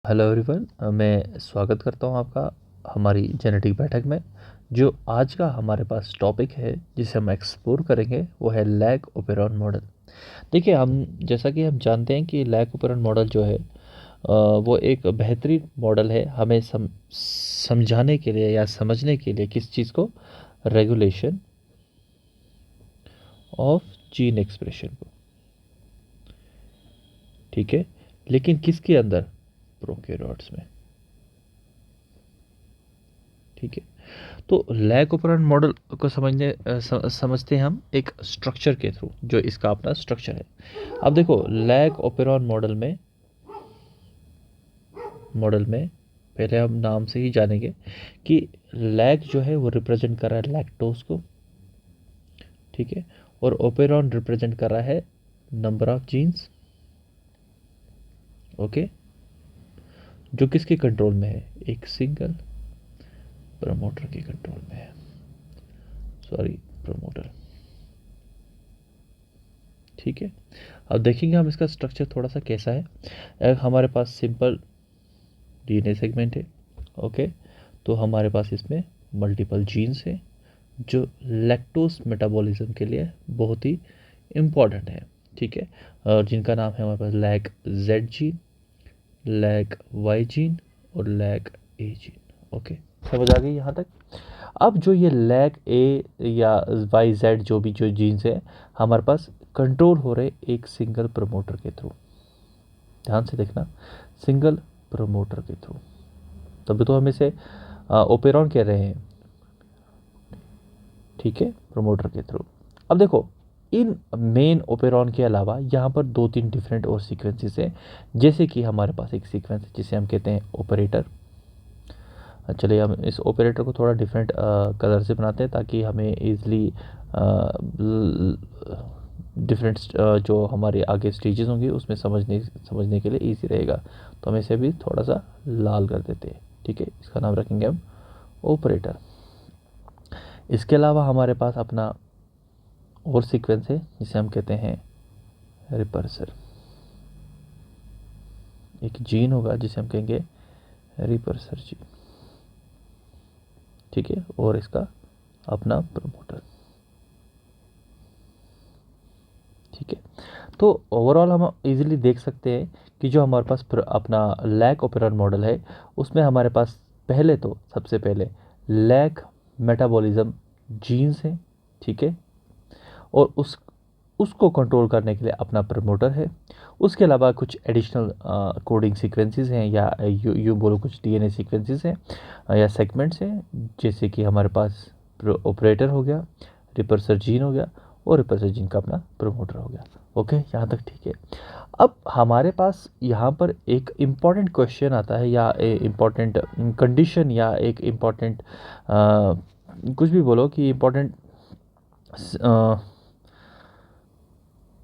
Hello everyone, मैं स्वागत करता हूं आपका हमारी जेनेटिक बैठक में। जो आज का हमारे पास टॉपिक है जिसे हम एक्सप्लोर करेंगे वो है लैग ओपेरॉन मॉडल। देखिए, हम जैसा कि हम जानते हैं कि लैग ओपेरॉन मॉडल जो है वो एक बेहतरीन मॉडल है हमें समझाने के लिए या समझने के लिए किस चीज़ को, रेगुलेशन ऑफ जीन एक्सप्रेशन को। ठीक है, लेकिन किसके अंदर? प्रोकैरियोट्स में। ठीक है, तो लैग ओपेरॉन मॉडल को समझते हैं हम एक स्ट्रक्चर के थ्रू, जो इसका अपना स्ट्रक्चर है। अब देखो, लैग ओपेरॉन मॉडल में पहले हम नाम से ही जानेंगे कि लैग जो है वो रिप्रेजेंट कर रहा है लैक्टोज को। ठीक है, और ओपेरॉन रिप्रेजेंट कर रहा है नंबर ऑफ जीन्स। ओके, जो किसके कंट्रोल में है? एक सिंगल प्रमोटर के कंट्रोल में है। Sorry, promoter. ठीक है, अब देखेंगे हम इसका स्ट्रक्चर थोड़ा सा कैसा है। एक हमारे पास सिंपल डीएनए सेगमेंट है। ओके, तो हमारे पास इसमें मल्टीपल जीन्स हैं जो लैक्टोज मेटाबॉलिज्म के लिए बहुत ही इम्पॉर्टेंट है। ठीक है, और जिनका नाम है हमारे पास lac Z gene, lac Y gene और लैग ए जीन। ओके, समझ आ गई यहाँ तक? अब जो ये लैग ए या वाई जेड जो भी जो जीन्स है हमारे पास कंट्रोल हो रहे एक सिंगल प्रमोटर के थ्रू। ध्यान से देखना, सिंगल प्रमोटर के थ्रू, तभी तो हम इसे ओपेरॉन कह रहे हैं। ठीक है, प्रमोटर के थ्रू। अब देखो, इन मेन ओपेरॉन के अलावा यहाँ पर दो तीन डिफरेंट और सीक्वेंसेस हैं। जैसे कि हमारे पास एक सीक्वेंस है जिसे हम कहते हैं ऑपरेटर। चलिए, हम इस ऑपरेटर को थोड़ा डिफरेंट कलर से बनाते हैं ताकि हमें ईज़िली डिफरेंट जो हमारे आगे स्टेजेस होंगे उसमें समझने के लिए इजी रहेगा। तो हम इसे भी थोड़ा सा लाल कर देते हैं। ठीक है, इसका नाम रखेंगे हम ऑपरेटर। इसके अलावा हमारे पास अपना और सीक्वेंस है जिसे हम कहते हैं रिपर्सर। एक जीन होगा जिसे हम कहेंगे रिपर्सर जीन। ठीक है, और इसका अपना प्रमोटर। ठीक है, तो ओवरऑल हम इजीली देख सकते हैं कि जो हमारे पास अपना लैग ओपेरॉन मॉडल है उसमें हमारे पास पहले तो सबसे पहले लैग मेटाबॉलिज्म जीन्स हैं। ठीक है, और उसको कंट्रोल करने के लिए अपना प्रमोटर है। उसके अलावा कुछ एडिशनल कोडिंग सीक्वेंसेस हैं या यू बोलो कुछ डीएनए सीक्वेंसेस हैं या सेगमेंट्स हैं। जैसे कि हमारे पास ऑपरेटर हो गया, रिपर्सर जीन हो गया और रिपर्सर जीन का अपना प्रमोटर हो गया। ओके, यहाँ तक ठीक है। अब हमारे पास यहाँ पर एक इम्पॉर्टेंट क्वेश्चन आता है या इम्पॉर्टेंट कंडीशन या एक इम्पॉर्टेंट कुछ भी बोलो कि इम्पॉर्टेंट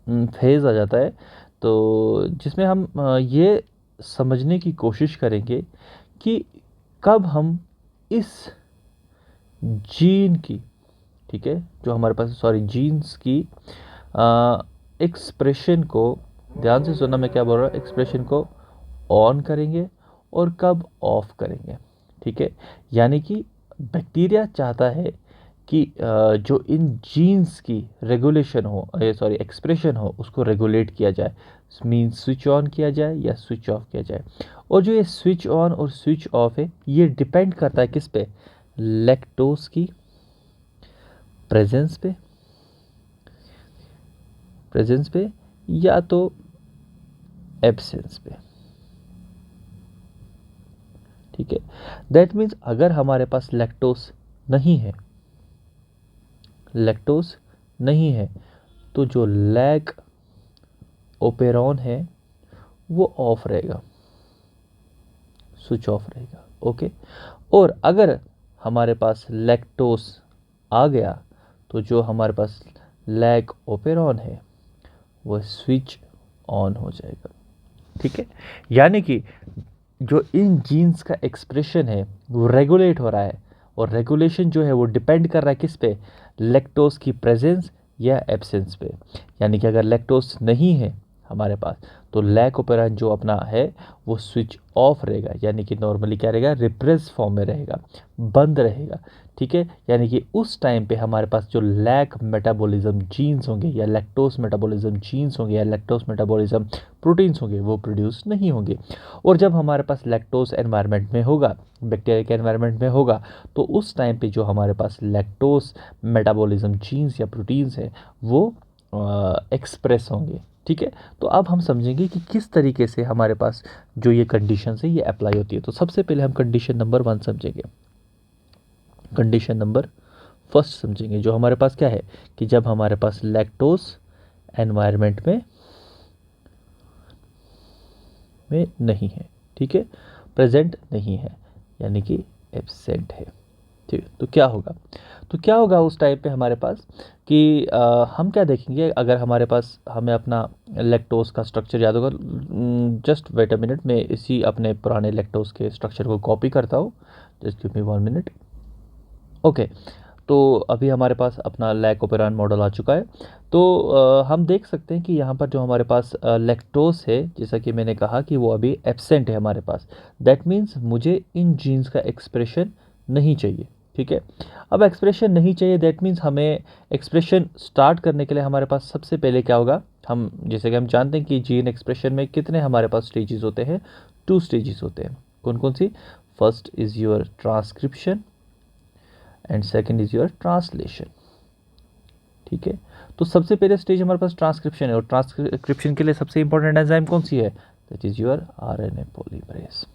फेज़ आ जाता है, तो जिसमें हम ये समझने की कोशिश करेंगे कि कब हम इस जीन की, ठीक है, जो हमारे पास सॉरी जीन्स की एक्सप्रेशन को, ध्यान से सुनना मैं क्या बोल रहा हूँ, एक्सप्रेशन को ऑन करेंगे और कब ऑफ करेंगे। ठीक है, यानी कि बैक्टीरिया चाहता है कि जो इन जीन्स की रेगुलेशन हो, सॉरी एक्सप्रेशन हो, उसको रेगुलेट किया जाए। मीन स्विच ऑन किया जाए या स्विच ऑफ किया जाए। और जो ये स्विच ऑन और स्विच ऑफ है ये डिपेंड करता है किस पे? लैक्टोज की प्रेजेंस पे, या तो एब्सेंस पे। ठीक है, दैट मीन्स अगर हमारे पास लैक्टोज नहीं है तो जो लैग ओपेरॉन है वो ऑफ रहेगा, स्विच ऑफ रहेगा। ओके, और अगर हमारे पास लैक्टोज आ गया तो जो हमारे पास लैग ओपेरॉन है वो स्विच ऑन हो जाएगा। ठीक है, यानी कि जो इन जीन्स का एक्सप्रेशन है वो रेगुलेट हो रहा है, और रेगुलेशन जो है वो डिपेंड कर रहा है किस पे? लैक्टोज की प्रेजेंस या एब्सेंस पे। यानी कि अगर लैक्टोज नहीं है हमारे पास, तो लैक ओपेरान जो अपना है वो स्विच ऑफ रहेगा, यानी कि नॉर्मली क्या रहेगा, रिप्रेस फॉर्म में रहेगा, बंद रहेगा। ठीक है, यानी कि उस टाइम पे हमारे पास जो लैक मेटाबॉलिज्म जीन्स होंगे या लैक्टोज मेटाबॉलिज्म जीन्स होंगे या लैक्टोज मेटाबॉलिज्म प्रोटीन्स होंगे वो प्रोड्यूस नहीं होंगे। और जब हमारे पास लैक्टोज एनवायरनमेंट में होगा, बैक्टीरिया के एनवायरनमेंट में होगा, तो उस टाइम पे जो हमारे पास लैक्टोज मेटाबॉलिज्म जीन्स या प्रोटीन्स है वो एक्सप्रेस होंगे। ठीक है, तो अब हम समझेंगे कि किस तरीके से हमारे पास जो ये कंडीशन है ये अप्लाई होती है। तो सबसे पहले हम कंडीशन नंबर 1 समझेंगे, कंडीशन नंबर फर्स्ट समझेंगे, जो हमारे पास क्या है कि जब हमारे पास लैक्टोज एनवायरनमेंट में नहीं है, ठीक है, प्रेजेंट नहीं है, यानी कि एब्सेंट है। ठीक है, तो क्या होगा, तो क्या होगा उस टाइम पे हमारे पास कि हम क्या देखेंगे, अगर हमारे पास हमें अपना लैक्टोज का स्ट्रक्चर याद होगा, जस्ट वेट अ मिनट, मैं इसी अपने पुराने लैक्टोज के स्ट्रक्चर को कॉपी करता हूँ, just give me 1 minute. Okay, तो अभी हमारे पास अपना लैक ओपेरान मॉडल आ चुका है। तो हम देख सकते हैं कि यहाँ पर जो हमारे पास लैक्टोज है, जैसा कि मैंने कहा कि वो अभी एब्सेंट है हमारे पास, दैट मीन्स मुझे इन जीन्स का एक्सप्रेशन नहीं चाहिए। ठीक है, अब एक्सप्रेशन नहीं चाहिए, दैट मीन्स हमें एक्सप्रेशन स्टार्ट करने के लिए हमारे पास सबसे पहले क्या होगा, हम जैसे कि हम जानते हैं कि जीन एक्सप्रेशन में कितने हमारे पास स्टेजेस होते हैं, 2 स्टेजेस होते हैं। कौन कौन सी, first is your transcription and second is your translation. ठीक है, तो सबसे पहले स्टेज हमारे पास ट्रांसक्रिप्शन है, और ट्रांसक्रिप्शन के लिए सबसे इंपॉर्टेंट एंजाइम कौन सी है, that is your RNA polymerase.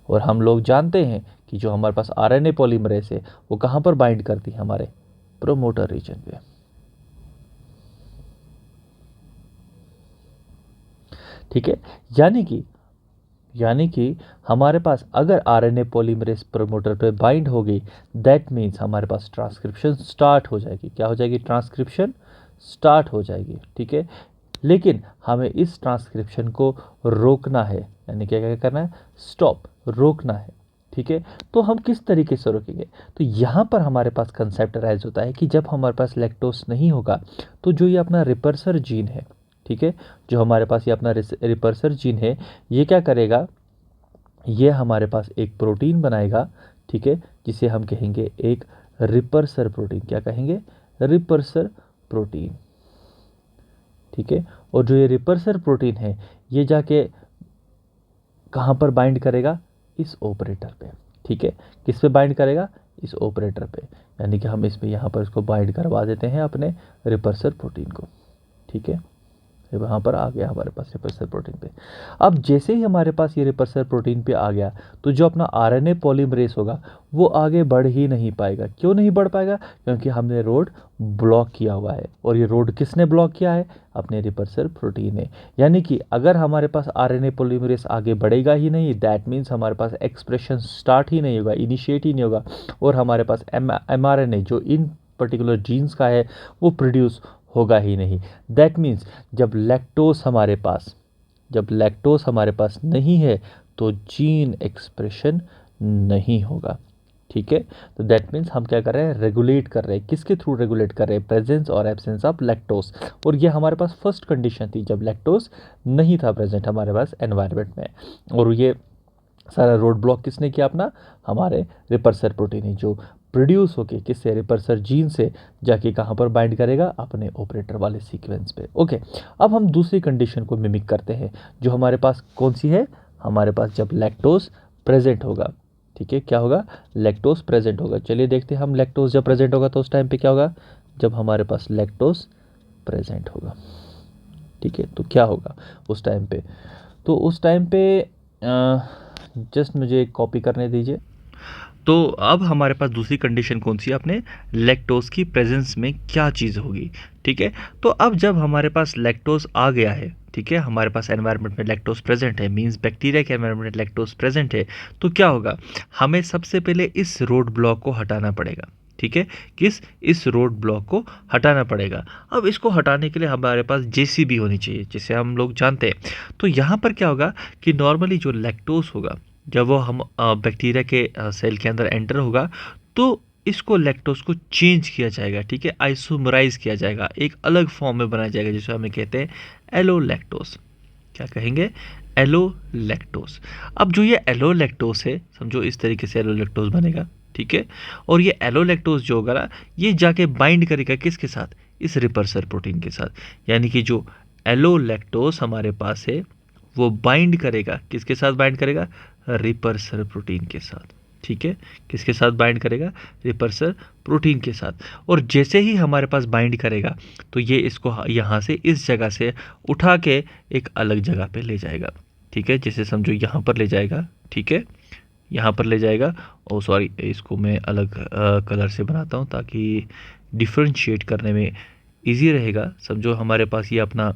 और हम लोग जानते हैं कि जो हमारे पास आरएनए पॉलीमरेज है वो कहाँ पर बाइंड करती है, हमारे प्रोमोटर रीजन पे। ठीक है, यानी कि हमारे पास अगर आरएनए पॉलीमरेज प्रोमोटर पे बाइंड हो गई, दैट मीन्स हमारे पास ट्रांसक्रिप्शन स्टार्ट हो जाएगी। क्या हो जाएगी, ट्रांसक्रिप्शन स्टार्ट हो जाएगी। ठीक है, लेकिन हमें इस ट्रांसक्रिप्शन को रोकना है, यानी क्या क्या करना है, स्टॉप, रोकना है। ठीक है, तो हम किस तरीके से रोकेंगे, तो यहाँ पर हमारे पास कंसेप्ट राइज होता है कि जब हमारे पास लैक्टोज नहीं होगा तो जो ये अपना रिपर्सर जीन है, ठीक है, जो हमारे पास ये अपना रिपर्सर जीन है, ये क्या करेगा, ये हमारे पास एक प्रोटीन बनाएगा। ठीक है, जिसे हम कहेंगे एक रिपर्सर प्रोटीन। क्या कहेंगे, रिपर्सर प्रोटीन। ठीक है, और जो ये रिपर्सर प्रोटीन है ये जाके कहाँ पर बाइंड करेगा, इस ऑपरेटर पे। ठीक है, किस पे बाइंड करेगा, इस ऑपरेटर पे, यानी कि हम इसमें यहाँ पर इसको बाइंड करवा देते हैं अपने रिपर्सर प्रोटीन को। ठीक है, वहाँ पर आ गया हमारे पास रिपर्सर प्रोटीन पे। अब जैसे ही हमारे पास ये रिपर्सर प्रोटीन पे आ गया, तो जो अपना आरएनए पॉलीमरेज होगा वो आगे बढ़ ही नहीं पाएगा। क्यों नहीं बढ़ पाएगा, क्योंकि हमने रोड ब्लॉक किया हुआ है, और ये रोड किसने ब्लॉक किया है, अपने रिपर्सर प्रोटीन ने। यानी कि अगर हमारे पास आरएनए पॉलीमरेज आगे बढ़ेगा ही नहीं, दैट मीन्स हमारे पास एक्सप्रेशन स्टार्ट ही नहीं होगा, इनिशिएट ही नहीं होगा, और हमारे पास एमआरएनए जो इन पर्टिकुलर जीन्स का है वो प्रोड्यूस होगा ही नहीं। दैट मीन्स जब लैक्टोज हमारे पास नहीं है तो जीन एक्सप्रेशन नहीं होगा। ठीक है, तो दैट मीन्स हम क्या कर रहे हैं, रेगुलेट कर रहे हैं, किसके थ्रू रेगुलेट कर रहे हैं, प्रेजेंस और एब्सेंस ऑफ लैक्टोज। और ये हमारे पास फर्स्ट कंडीशन थी जब लैक्टोज नहीं था प्रेजेंट हमारे पास एनवायरनमेंट में, और ये सारा रोड ब्लॉक किसने किया, अपना हमारे रिपर्सर प्रोटीन है, जो प्रोड्यूस होके किससे, रिपर्सर जीन से जाके कहाँ पर बाइंड करेगा, अपने ऑपरेटर वाले सीक्वेंस पे। ओके, अब हम दूसरी कंडीशन को मिमिक करते हैं, जो हमारे पास कौन सी है, हमारे पास जब लैक्टोज प्रेजेंट होगा। ठीक है, क्या होगा, लैक्टोज प्रेजेंट होगा। चलिए देखते हैं हम, लैक्टोज जब प्रेजेंट होगा तो उस टाइम पे क्या होगा, जब हमारे पास लैक्टोज प्रेजेंट होगा। ठीक है, तो क्या होगा उस टाइम पे, तो उस टाइम पे जस्ट मुझे कॉपी करने दीजिए। तो अब हमारे पास दूसरी कंडीशन कौन सी है, अपने लैक्टोज की प्रेजेंस में क्या चीज़ होगी। ठीक है, तो अब जब हमारे पास लैक्टोज आ गया है, ठीक है, हमारे पास एनवायरनमेंट में लैक्टोज प्रेजेंट है, मींस बैक्टीरिया के एनवायरनमेंट में लैक्टोज प्रेजेंट है, तो क्या होगा, हमें सबसे पहले इस रोड ब्लॉक को हटाना पड़ेगा। ठीक है, इस रोड ब्लॉक को हटाना पड़ेगा। अब इसको हटाने के लिए हमारे पास जेसीबी होनी चाहिए, जिसे हम लोग जानते हैं। तो यहाँ पर क्या होगा कि नॉर्मली जो लैक्टोज होगा, जब वो हम बैक्टीरिया के सेल के अंदर एंटर होगा, तो इसको लैक्टोज को चेंज किया जाएगा, ठीक है, आइसोमराइज किया जाएगा, एक अलग फॉर्म में बनाया जाएगा जिसे हमें कहते हैं एलोलैक्टोज। क्या कहेंगे? एलोलैक्टोज। अब जो ये एलोलैक्टोज है, समझो इस तरीके से एलोलैक्टोज बनेगा, ठीक है। और ये एलोलैक्टोज जो होगा ना, ये जाके बाइंड करेगा किसके साथ? इस रिपर्सर प्रोटीन के साथ। यानी कि जो एलोलैक्टोज हमारे पास है वो बाइंड करेगा, किसके साथ बाइंड करेगा? रिपर्सर प्रोटीन के साथ, ठीक है। किसके साथ बाइंड करेगा? रिपर्सर प्रोटीन के साथ। और जैसे ही हमारे पास बाइंड करेगा तो ये इसको यहाँ से, इस जगह से उठा के एक अलग जगह पे ले जाएगा, ठीक है। जैसे समझो यहाँ पर ले जाएगा, ठीक है, यहाँ पर ले जाएगा। ओ सॉरी, इसको मैं अलग कलर से बनाता हूँ ताकि डिफ्रेंशिएट करने में ईजी रहेगा। समझो हमारे पास ये अपना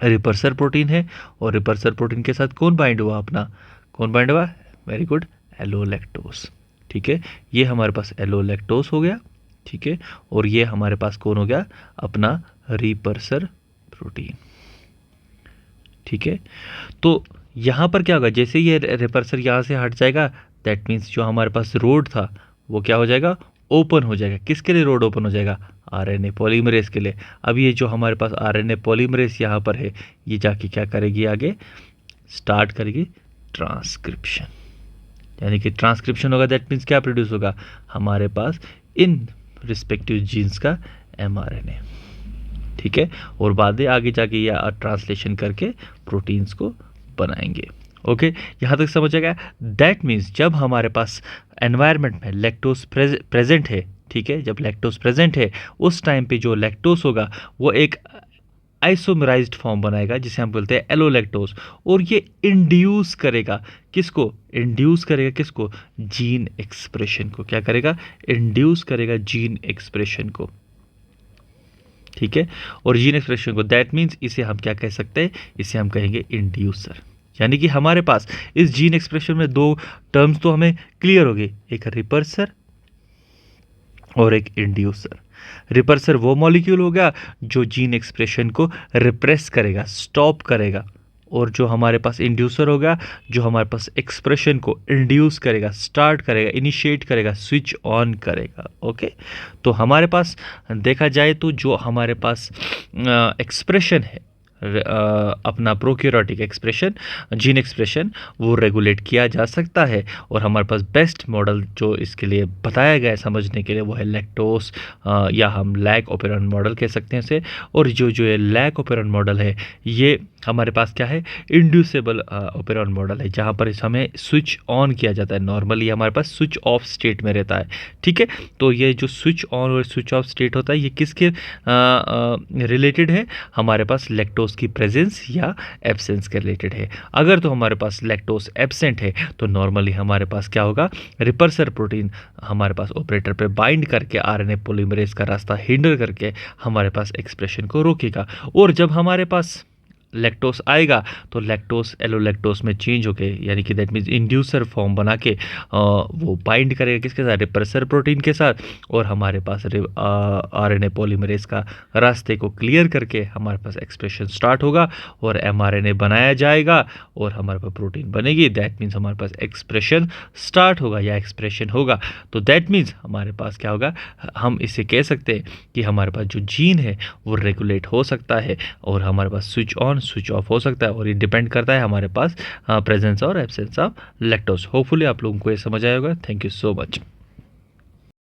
रिपर्सर प्रोटीन है और रिपर्सर प्रोटीन के साथ कौन बाइंड हुआ? अपना कौन बाइंड हुआ? वेरी गुड, एलोलैक्टोज, ठीक है। ये हमारे पास एलोलैक्टोज हो गया, ठीक है। और ये हमारे पास कौन हो गया? अपना रिपर्सर प्रोटीन, ठीक है। तो यहाँ पर क्या होगा? जैसे ये रिपर्सर यहाँ से हट जाएगा, दैट मीन्स जो हमारे पास रोड था वो क्या हो जाएगा? ओपन हो जाएगा। किसके लिए रोड ओपन हो जाएगा? आरएनए पॉलीमरेज के लिए। अब ये जो हमारे पास आरएनए पॉलीमरेज यहाँ पर है, ये जाके क्या करेगी? आगे स्टार्ट करेगी ट्रांसक्रिप्शन। यानी कि ट्रांसक्रिप्शन होगा, दैट मीन्स क्या प्रोड्यूस होगा? हमारे पास इन रिस्पेक्टिव जीन्स का एमआरएनए, ठीक है। और बाद में आगे जाके ये ट्रांसलेशन करके प्रोटीन्स को बनाएंगे। ओके, यहाँ तक समझ आ गया? दैट मीन्स जब हमारे पास एनवायरनमेंट में लैक्टोज प्रेजेंट है, ठीक है, जब लैक्टोज प्रेजेंट है उस टाइम पे जो लैक्टोज होगा वो एक आइसोमराइज्ड फॉर्म बनाएगा जिसे हम बोलते हैं एलोलैक्टोज। और ये इंड्यूस करेगा किसको? इंड्यूस करेगा किसको? जीन एक्सप्रेशन को। क्या करेगा? इंड्यूस करेगा जीन एक्सप्रेशन को, ठीक है। और जीन एक्सप्रेशन को, दैट मीन्स इसे हम क्या कह सकते हैं? इसे हम कहेंगे इंड्यूसर। यानी कि हमारे पास इस जीन एक्सप्रेशन में दो टर्म्स तो हमें क्लियर हो गई, एक रिपर्सर और एक इंड्यूसर। रिपर्सर वो मॉलिक्यूल होगा जो जीन एक्सप्रेशन को रिप्रेस करेगा, स्टॉप करेगा। और जो हमारे पास इंड्यूसर होगा जो हमारे पास एक्सप्रेशन को इंड्यूस करेगा, स्टार्ट करेगा, इनिशिएट करेगा, स्विच ऑन करेगा। ओके, तो हमारे पास देखा जाए तो जो हमारे पास एक्सप्रेशन है, अपना प्रोकैरियोटिक एक्सप्रेशन, जीन एक्सप्रेशन, वो रेगुलेट किया जा सकता है। और हमारे पास बेस्ट मॉडल जो इसके लिए बताया गया है समझने के लिए वो है लैक्टोज, या हम लैक ऑपेरेंट मॉडल कह सकते हैं इसे। और जो ये लैक ऑपेरेंट मॉडल है ये हमारे पास क्या है? इंड्यूसेबल ऑपेरेंट मॉडल है, जहाँ पर इस हमें स्विच ऑन किया जाता है। नॉर्मली हमारे पास स्विच ऑफ स्टेट में रहता है, ठीक है। तो ये जो स्विच ऑन और स्विच ऑफ स्टेट होता है ये किसके रिलेटेड है? हमारे पास लैक्टोज की प्रेजेंस या एब्सेंस के रिलेटेड है। अगर तो हमारे पास लैक्टोज एब्सेंट है तो नॉर्मली हमारे पास क्या होगा? रिपर्सर प्रोटीन हमारे पास ऑपरेटर पे बाइंड करके आरएनए पॉलीमरेज का रास्ता हिंडर करके हमारे पास एक्सप्रेशन को रोकेगा। और जब हमारे पास लैक्टोज आएगा तो लैक्टोज एलोलैक्टोज में चेंज होके, यानी कि दैट मीन्स इंड्यूसर फॉर्म बना के वो बाइंड करेगा किसके साथ? रिप्रेसर प्रोटीन के साथ। और हमारे पास आरएनए पॉलीमरेज का रास्ते को क्लियर करके हमारे पास एक्सप्रेशन स्टार्ट होगा और एमआरएनए बनाया जाएगा और हमारे पास प्रोटीन बनेगी। दैट मीन्स हमारे पास एक्सप्रेशन स्टार्ट होगा या एक्सप्रेशन होगा। तो दैट मीन्स हमारे पास क्या होगा? हम इसे कह सकते हैं कि हमारे पास जो जीन है वो रेगुलेट हो सकता है और हमारे पास स्विच ऑन स्विच ऑफ हो सकता है। और ये डिपेंड करता है हमारे पास प्रेजेंस और एब्सेंस ऑफ लैक्टोज। होपफुली आप लोगों को ये समझ आया होगा। Thank you so much.